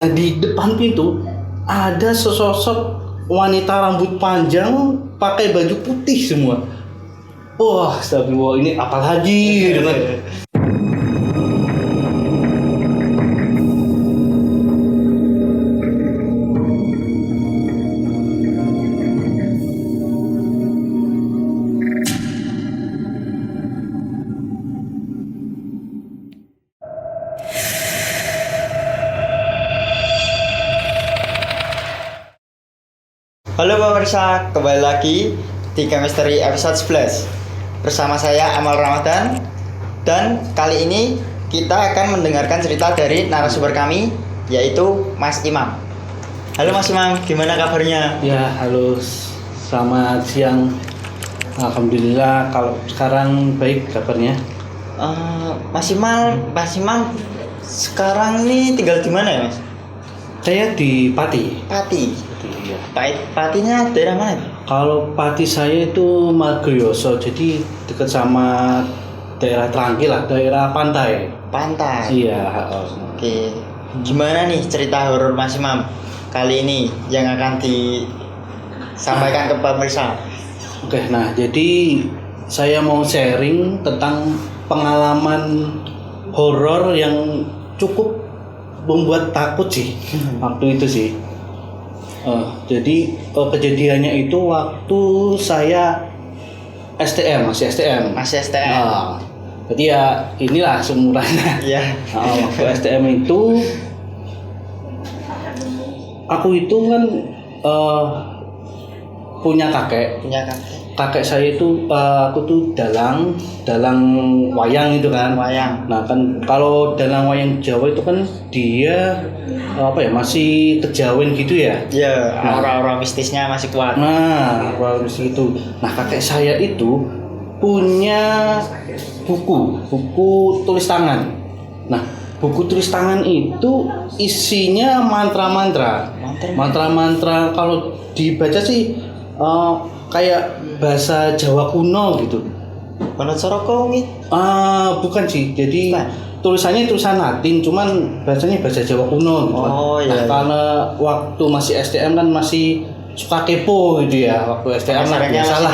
Di depan pintu ada sesosok wanita rambut panjang pakai baju putih semua. Wah, astagfirullah, ini apalagi gitu kan. Halo pemirsa, kembali lagi di Chemistry episode 11 bersama saya Amal Ramadan. Dan kali ini kita akan mendengarkan cerita dari narasumber kami, yaitu Mas Imam. Halo Mas Imam, gimana kabarnya? Ya, halo, selamat siang. Alhamdulillah, kalau sekarang baik kabarnya. Mas Imam sekarang ini tinggal di mana ya Mas? Saya di Pati. Pati. Iya. Patinya daerah mana? Kalau Pati saya itu Margoyoso, jadi dekat sama daerah Trangkil lah, daerah pantai. Pantai. Iya. Oke. Gimana nih cerita horor Mas Imam kali ini yang akan disampaikan ke pemirsa? Oke, nah jadi saya mau sharing tentang pengalaman horor yang cukup membuat takut sih waktu itu sih. Jadi kejadiannya itu waktu saya STM, masih STM. Masih STM. Jadi ya inilah semuanya. Iya. Waktu STM itu aku itu kan punya kakek. Punya kan? Kakek saya itu aku tuh dalang wayang itu kan. Wayang. Nah kan kalau dalang wayang Jawa itu kan dia masih kejawen gitu ya. Iya, aura-aura mistisnya masih kuat. Nah, kalau itu. Nah, kakek saya itu punya buku tulis tangan. Nah, buku tulis tangan itu isinya mantra-mantra. Mantra-mantra kalau dibaca sih kayak bahasa Jawa kuno gitu. Menurut Soroko nih? Bukan sih. Jadi Bukan. tulisannya tulisan Latin, cuman bahasanya bahasa Jawa kuno gitu. Iya. Nah, karena waktu masih STM kan masih suka kepo gitu ya. Waktu STM lah biasalah.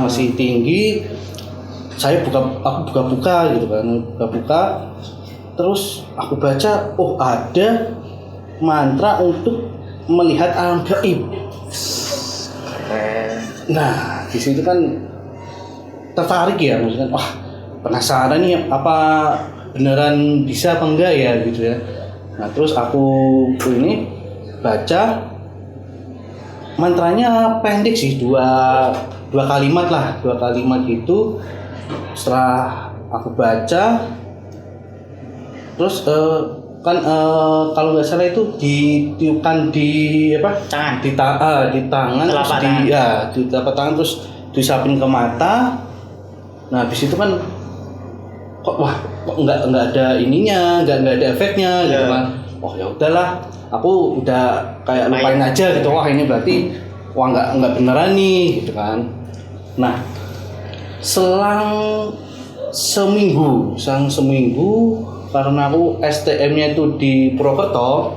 Masih tinggi. Aku buka-buka gitu kan. Buka-buka. Terus aku baca, ada mantra untuk melihat alam gaib. Nah, di situ kan tertarik ya, maksudnya penasaran nih apa beneran bisa apa enggak ya gitu ya. Nah, terus aku ini baca mantranya pendek sih, dua kalimat gitu. Setelah aku baca terus kalau nggak salah itu ditiupkan di Tangan. di tangan terus di telapak tangan terus disapin ke mata. Nah, habis itu kan kok nggak ada ininya, nggak ada efeknya gitu kan. Ya udahlah, aku udah kayak lupain aja gitu. Ini berarti nggak beneran nih gitu kan. Nah, selang seminggu karena aku STM-nya itu di Purwokerto.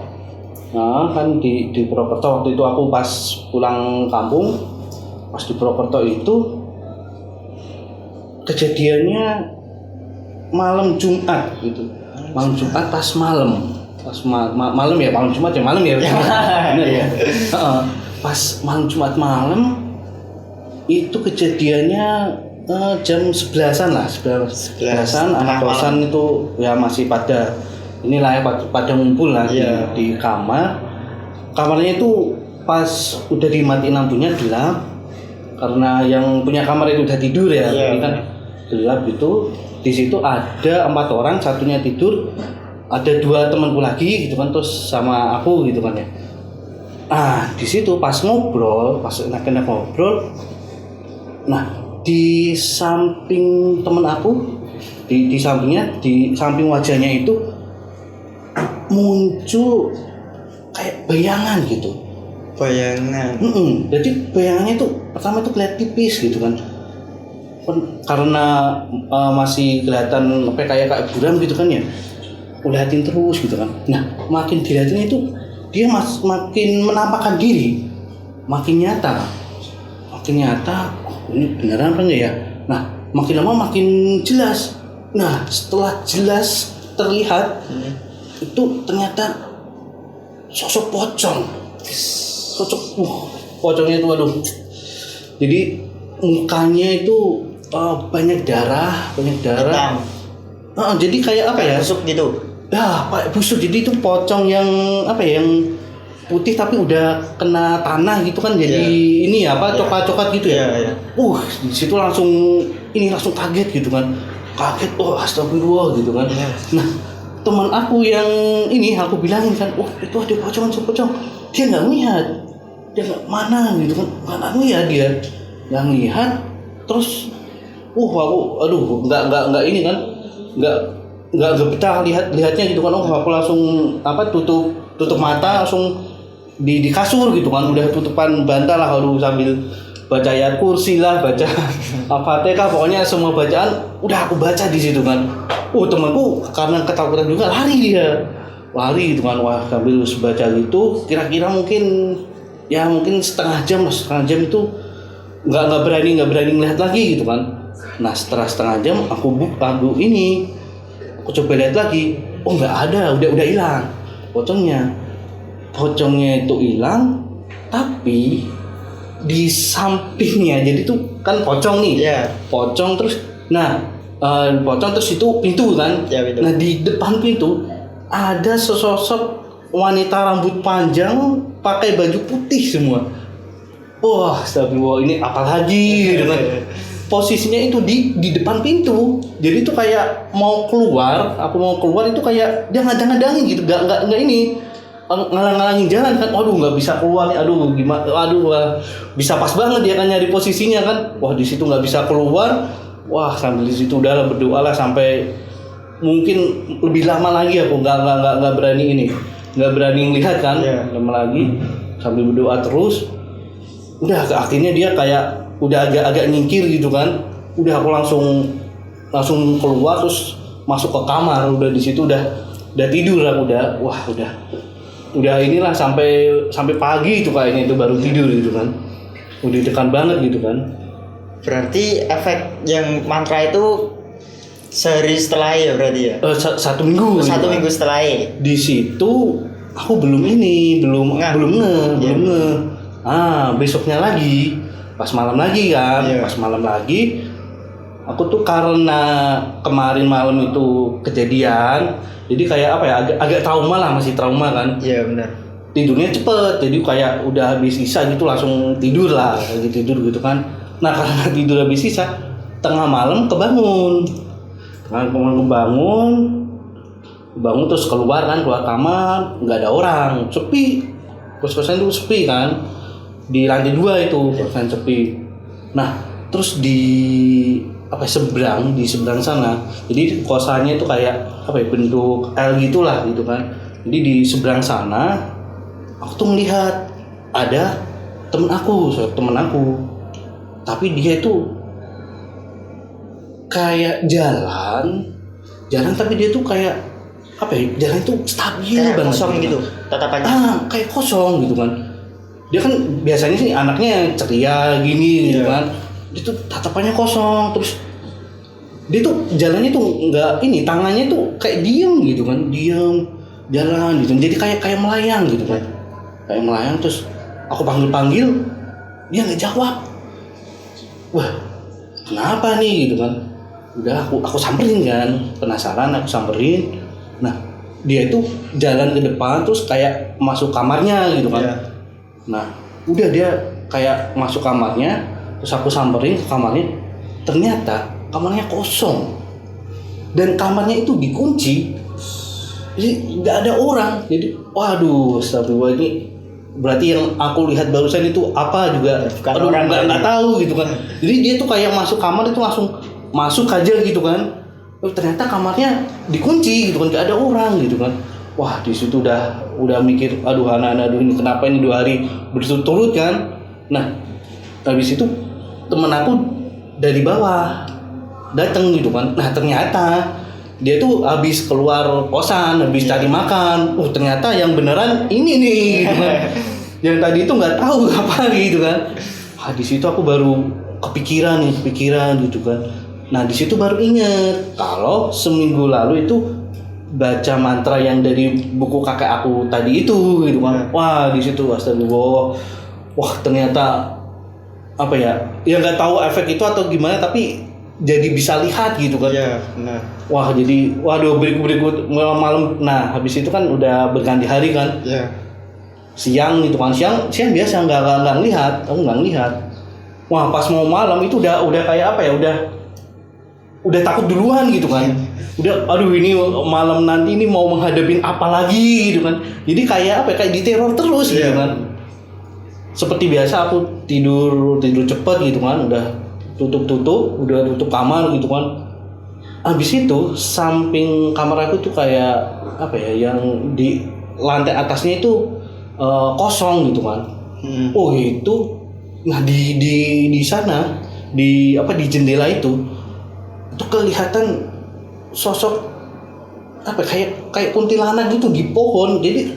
Nah, kan di Purwokerto waktu itu aku pas pulang kampung, pas di Purwokerto itu kejadiannya malam Jumat gitu. Malam Jumat pas malam ya, malam Jumat ya malam ya. Benar ya. Pas malam Jumat malam itu kejadiannya jam 11-an lah, 11-an anak kosan itu ya masih pada pada ngumpul lah di kamar. Kamarnya itu pas udah dimatiin lampunya gelap, karena yang punya kamar itu udah tidur ya. Jadi kan gelap gitu. Di situ ada 4 orang, satunya tidur, ada 2 temanku lagi gitu kan, terus sama aku gitu kan ya. Di situ pas enak-enak ngobrol. Nah, di samping temen aku, di sampingnya, di samping wajahnya itu muncul kayak bayangan gitu. Jadi bayangannya itu pertama itu kelihatan tipis gitu kan. Karena masih kelihatan kayak buram gitu kan ya. liatin terus gitu kan. Nah makin diliatin itu dia makin menampakkan diri, makin nyata. Oh, ini beneran apa enggak ya? Nah makin lama makin jelas. Nah setelah jelas terlihat itu ternyata sosok pocong. Pocongnya itu waduh. Jadi mukanya itu banyak darah. Hitam. Jadi kayak apa ya? Busuk gitu. Ya, Pak, busuk. Jadi itu pocong yang apa ya? Yang putih tapi udah kena tanah gitu kan. Jadi ini ya apa? Coklat-coklat gitu ya. Iya. Di situ langsung kaget gitu kan. Kaget, astagfirullah gitu kan. Nah, teman aku yang ini aku bilangin kan, itu ada pocong. Dia nggak ngelihat. Dia nggak mana gitu kan. Nggak ngelihat dia. Nggak ngelihat. Terus, aku, nggak ini kan. Nggak betah lihatnya gitu kan. Aku langsung tutup mata langsung di kasur gitu kan, udah tutupan bantal lah, harus sambil baca ayat kursi lah, baca Al-Fatihah, pokoknya semua bacaan udah aku baca di situ kan. Temanku karena ketakutan juga lari gitu kan. Sambil baca gitu kira-kira mungkin setengah jam itu nggak berani ngelihat lagi gitu kan. Nah setelah setengah jam aku coba lihat lagi, nggak ada, udah hilang pocongnya itu hilang, tapi di sampingnya, jadi tuh kan pocong nih, pocong terus itu pintu kan, pintu. Nah di depan pintu ada sesosok wanita rambut panjang pakai baju putih semua. Astagfirullah, ini apa lagi dengan posisinya itu di depan pintu. Jadi tuh kayak aku mau keluar itu kayak dia ngadang-ngadangin gitu, nggak ini ngalang-ngalangin jalan kan. Nggak bisa keluar nih, bisa pas banget dia kan nyari posisinya kan. Di situ nggak bisa keluar. Sambil di situ udahlah, berdoa lah sampai mungkin lebih lama lagi. Aku nggak berani ngelihat kan. Lama lagi sambil berdoa terus. Udah akhirnya dia kayak udah agak nyingkir gitu kan. Udah aku langsung keluar terus masuk ke kamar. Udah di situ udah tidur aku udah inilah sampai pagi itu kayaknya itu baru tidur gitu kan. Udah tekan banget gitu kan. Berarti efek yang mantra itu sehari setelah ya berarti ya? 1 minggu. 1 minggu setelah. Di situ aku belum nge. Besoknya lagi pas malam lagi kan. Pas malam lagi aku tuh karena kemarin malam itu kejadian, jadi kayak apa ya, agak trauma lah, masih trauma kan. Iya benar. Tidurnya cepet, jadi kayak udah habis sisa gitu langsung tidur gitu kan. Nah karena tidur habis sisa, tengah malam kebangun terus keluar kamar, nggak ada orang, sepi. Kos-kosan itu sepi kan, di lantai 2 itu kosan sepi. Nah terus di seberang sana, jadi kosannya itu kayak bentuk L gitulah gitu kan. Jadi di seberang sana aku tuh melihat ada temen aku, tapi dia itu kayak jalan tapi dia tuh kayak jalan itu stabil kayak banget, kosong gitu tatapannya. Kayak kosong gitu kan. Dia kan biasanya sih anaknya ceria gini gitu kan. Dia tuh tatapannya kosong, terus dia tuh jalannya tuh nggak ini, tangannya tuh kayak diem gitu kan, jalan gitu. Jadi kayak melayang gitu kan, terus aku panggil dia nggak jawab. Kenapa nih gitu kan. Udah aku samperin kan, penasaran aku samperin. Nah dia itu jalan ke depan terus kayak masuk kamarnya gitu kan. Nah udah dia kayak masuk kamarnya, terus aku samperin ke kamarnya, ternyata kamarnya kosong dan kamarnya itu dikunci, jadi nggak ada orang. Jadi astagfirullah, ini berarti yang aku lihat barusan itu apa juga nggak tahu gitu kan. Jadi dia tuh kayak masuk kamar itu langsung masuk aja gitu kan. Ternyata kamarnya dikunci gitu kan, nggak ada orang gitu kan. Di situ udah mikir, anak-anak ini kenapa ini 2 hari berturut-turut kan. Nah habis itu temen aku dari bawah datang gitu kan. Nah ternyata dia tuh habis keluar kosan, habis cari makan. Ternyata yang beneran ini nih gitu kan. Yang tadi itu nggak tahu apa gitu kan. Di situ aku baru kepikiran gitu kan. Nah di situ baru inget kalau seminggu lalu itu baca mantra yang dari buku kakek aku tadi itu gitu kan. Wah di situ astagfirullah. Wah ternyata apa ya? Ya nggak tahu efek itu atau gimana tapi jadi bisa lihat gitu kan. Iya, benar. Wah jadi waduh berikut malam. Nah habis itu kan udah berganti hari kan. Iya. Siang gitu kan. Siang biasa nggak ngelihat. Aku nggak ngelihat. Wah pas mau malam itu udah kayak apa ya? Udah takut duluan gitu kan. Udah aduh ini malam nanti ini mau menghadapin apa lagi gitu kan. Jadi kayak apa ya? Kayak diteror terus gitu kan. Seperti biasa aku tidur cepet gitu kan. Udah tutup kamar gitu kan. Habis itu samping kamar aku tuh kayak apa ya yang di lantai atasnya itu kosong gitu kan. Oh itu nah di sana di jendela itu kelihatan sosok apa kayak kuntilanak gitu di pohon. Jadi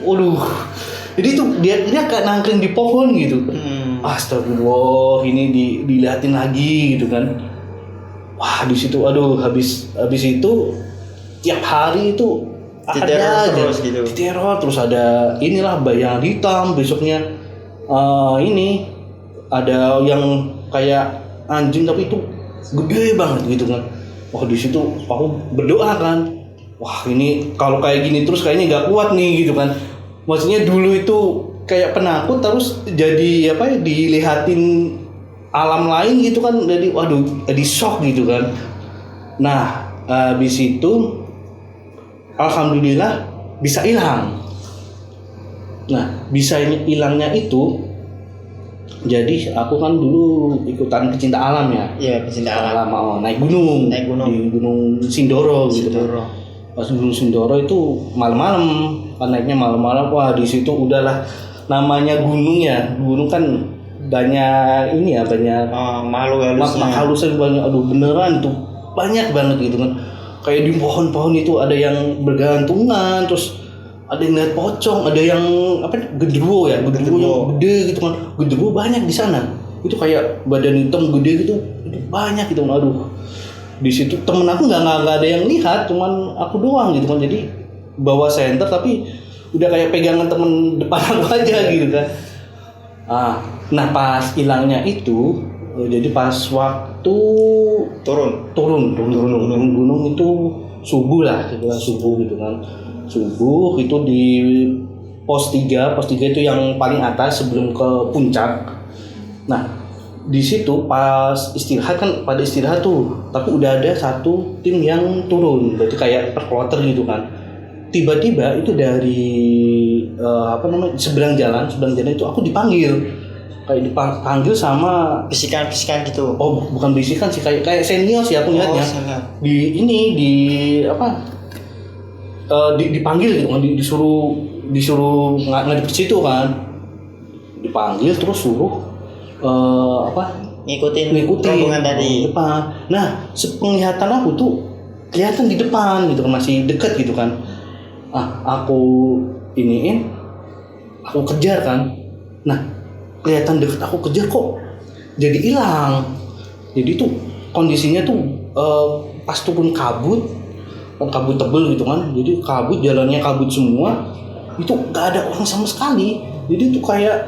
jadi tuh dia kayak nangkring di pohon gitu. Astagfirullah, ini dilihatin lagi gitu kan. Wah di situ aduh habis itu tiap hari itu Diteror terus gitu. Diteror terus ada inilah bayangan hitam besoknya. Ini ada yang kayak anjing tapi itu gede banget gitu kan. Wah di situ aku berdoa kan. Wah ini kalau kayak gini terus kayaknya nggak kuat nih gitu kan. Maksudnya dulu itu kayak penakut terus jadi apa ya dilihatin alam lain gitu kan, jadi waduh jadi shock gitu kan. Nah habis itu alhamdulillah bisa hilang. Nah bisa hilangnya itu jadi aku kan dulu ikutan pecinta alam ya. Iya pecinta alam. Naik gunung di Gunung Sindoro gitu kan. Pas Gunung Sindoro itu malam-malam kan naiknya malam-malam. Wah di situ udahlah namanya gunung ya, gunung kan banyak ini ya banyak makhluk halusnya banyak. Aduh beneran tuh banyak banget gitu kan. Kayak di pohon-pohon itu ada yang bergantungan, terus ada yang lihat pocong, ada yang apa genderuwo yang gede gitu kan. Genderuwo banyak di sana. Itu kayak badan hitam gede gitu, itu banyak gitu. Aduh di situ temen aku nggak ada yang lihat, cuman aku doang gitu kan. Jadi bawa senter tapi udah kayak pegangan temen depan aku aja gitu kan. Nah pas hilangnya itu jadi pas waktu turun gunung itu subuh lah gitu kan. Subuh itu di pos 3 itu yang paling atas sebelum ke puncak. Nah di situ pas istirahat kan pada istirahat tuh, tapi udah ada satu tim yang turun, berarti kayak per kloter gitu kan. Tiba-tiba itu dari seberang jalan itu aku dipanggil, kayak dipanggil sama bisikan gitu. Oh bukan bisikan sih, kayak senior sih aku lihatnya. Dipanggil gitu kan, disuruh ngadep ke situ kan. Dipanggil terus suruh ngikutin rombongan tadi depan. Nah sepenglihatan aku tuh kelihatan di depan gitu kan, masih dekat gitu kan. Aku kejar kan. Nah kelihatan deket aku kejar kok jadi hilang. Jadi tuh kondisinya tuh pas turun kabut tebel gitu kan. Jadi jalannya kabut semua, itu gak ada orang sama sekali. Jadi tuh kayak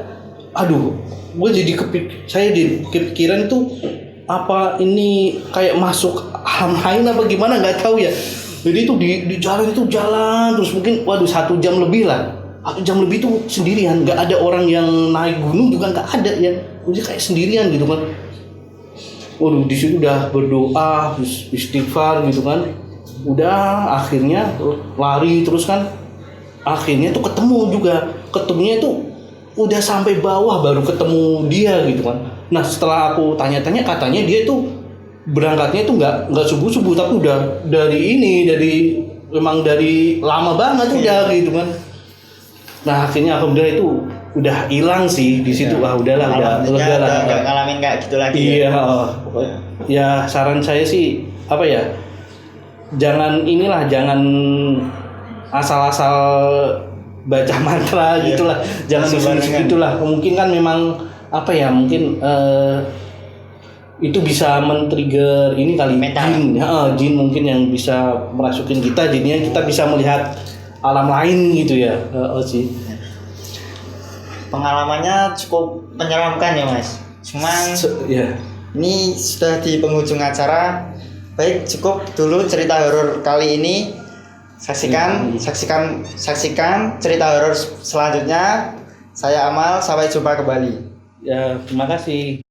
saya di kepikiran itu apa ini kayak masuk alam lain apa gimana nggak tahu ya. Jadi itu di jalan itu jalan terus mungkin 1 jam lebih lah. 1 jam lebih itu sendirian, nggak ada orang yang naik gunung juga nggak ada ya. Jadi kayak sendirian gitu kan. Waduh di situ udah berdoa, istighfar gitu kan. Udah akhirnya lari terus kan. Akhirnya tuh ketemunya tuh udah sampai bawah baru ketemu dia gitu kan. Nah setelah aku tanya-tanya katanya dia itu berangkatnya itu nggak subuh tapi udah memang dari lama banget udah gitu kan. Nah akhirnya alhamdulillah itu udah hilang sih di situ. Udahlah udah lega lah. Nggak ngalamin kayak gitu lagi. Iya. Ya saran saya sih apa ya, jangan asal-asal baca mantra Iya. gitulah, jangan Sembarangan. bisik gitulah. Mungkin kan memang apa ya, mungkin itu bisa men-trigger ini kali, Mental. jin. Jin mungkin yang bisa merasukin kita, jadinya kita bisa melihat alam lain gitu ya. Sih. Pengalamannya cukup menyeramkan ya Mas. Cuman Ya. ini sudah di penghujung acara. Baik, cukup dulu cerita horor kali ini. Saksikan cerita horor selanjutnya. Saya Amal, sampai jumpa kembali. Ya, terima kasih.